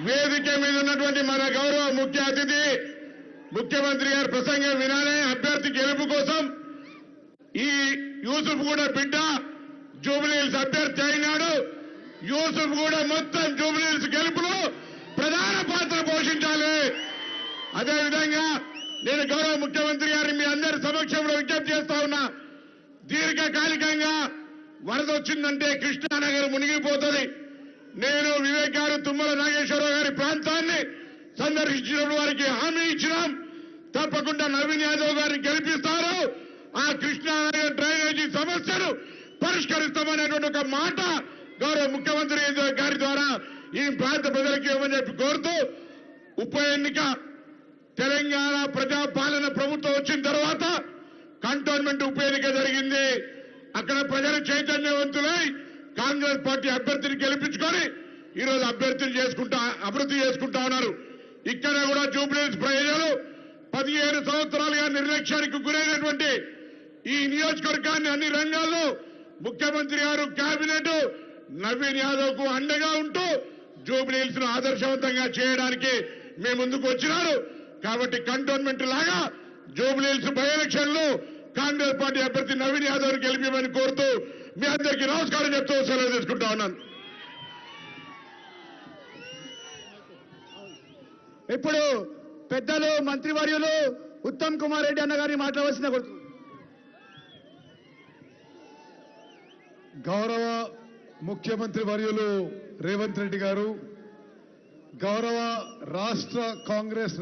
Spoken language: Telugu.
వేదిక మీద ఉన్నటువంటి మన గౌరవ ముఖ్య అతిథి ముఖ్యమంత్రి గారి ప్రసంగం వినాలే. అభ్యర్థి గెలుపు కోసం ఈ యూసుఫ్ కూడా బిడ్డ జూబ్లీహిల్స్ అభ్యర్థి అయినాడు. యూసుఫ్ కూడా మొత్తం జూబ్లీహిల్స్ గెలుపులో ప్రధాన పాత్ర పోషించాలి. అదేవిధంగా నేను గౌరవ ముఖ్యమంత్రి గారిని మీ అందరి సమక్షంలో విజ్ఞప్తి చేస్తా ఉన్నా. దీర్ఘకాలికంగా వరద వచ్చిందంటే కృష్ణానగర్ మునిగిపోతుంది. నేను వివేక్ గారు తుమ్మల నాగేశ్వరరావు గారి ప్రాంతాన్ని సందర్శించినప్పుడు వారికి హామీ ఇచ్చినాం. తప్పకుండా నవీన్ యాదవ్ గారిని గెలిపిస్తారు. ఆ కృష్ణానగర్ డ్రైనేజీ సమస్యను పరిష్కరిస్తామనేటువంటి ఒక మాట గౌరవ ముఖ్యమంత్రి గారి ద్వారా ఈ ప్రాంత ప్రజలకు ఇవ్వమని చెప్పి కోరుతూ, ఉప ఎన్నిక తెలంగాణ ప్రజాపాలన ప్రభుత్వం వచ్చిన తర్వాత కంటోన్మెంట్ ఉప ఎన్నిక జరిగింది. అక్కడ ప్రజలు చైతన్యవంతులై కాంగ్రెస్ పార్టీ అభ్యర్థిని గెలిపించుకొని ఈరోజు అభివృద్ధి చేసుకుంటా ఉన్నారు. ఇక్కడ కూడా జూబ్లీహిల్స్ ప్రజలు 15 సంవత్సరాలుగా నిర్లక్ష్యానికి గురైనటువంటి ఈ నియోజకవర్గాన్ని అన్ని రంగాల్లో ముఖ్యమంత్రి గారు కేబినెట్ నవీన్ యాదవ్ కు అండగా ఉంటూ జూబ్లీహిల్స్ ను ఆదర్శవంతంగా చేయడానికి మీ ముందుకు వచ్చినారు. కాబట్టి కంటోన్మెంట్ లాగా జూబ్లీహిల్స్ బై ఎలక్షన్ లో కాంగ్రెస్ పార్టీ అభ్యర్థి నవీన్ యాదవ్ గెలిపమని కోరుతూ మీ అందరికీ నమస్కారం చెప్తూ సెలవు తీసుకుంటా ఉన్నాను. ఇప్పుడు పెద్దలు మంత్రివర్యులు ఉత్తమ్ కుమార్ రెడ్డి అన్న గారిని మాట్లాడవలసిన కోరుతున్నాను. గౌరవ ముఖ్యమంత్రి వర్యులు రేవంత్ రెడ్డి గారు, గౌరవ రాష్ట్ర కాంగ్రెస్